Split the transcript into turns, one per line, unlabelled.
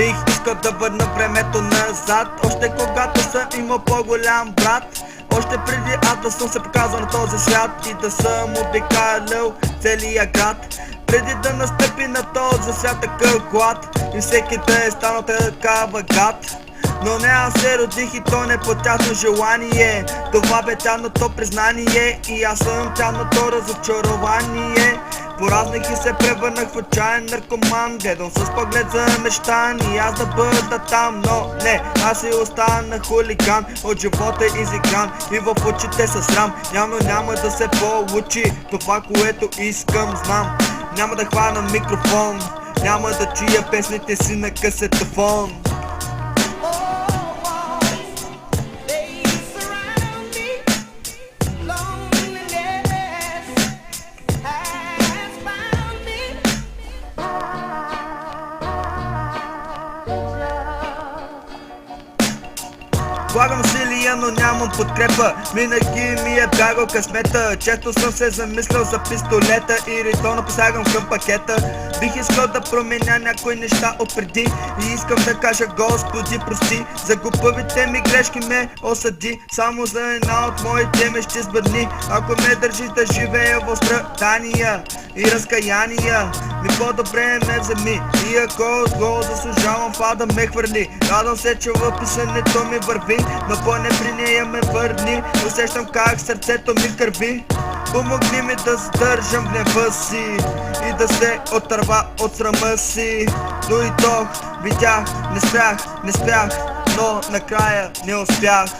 Бих искал да върна времето назад, още когато съм имал по-голям брат. Още преди аз да съм се показал на този свят и да съм обикалял целия град. Преди да настъпи на този свят такъв глад и всеки да е станал такава гад. Но не, аз се родих и то не по тяхно желание. Това бе тяхното признание и аз съм тяхното разочарование. Поразних и се превърнах в отчаян наркоман. Гледам с поглед за мечтан и аз да бъда там. Но не, аз си останах хулиган, от живота изигран и в очите със срам. Явно няма да се получи това, което искам, знам. Няма да хвана микрофон, няма да чуя песните си на касетофон. Влагам усилия, но нямам подкрепа. Винаги ми е бягал късмета. Често съм се замислял за пистолета и ритона посягам към пакета. Бих искал да променя някои неща отпреди и искам да кажа: Господи, прости за глупавите ми грешки, ме осъди. Само за една от моите мечти сбъдни. Ако ме държиш да живея в страдания и разкаяния, ми по-добре ме вземи. И ако го заслужавам, това да ме хвърли. Радвам се, че в писането ми върви, но поне при нея ме върни. Усещам как сърцето ми кърви. Помогни ми да задържам гнева си и да се отърва от срама си. Дойдох, видях, не спрях, но накрая не успях.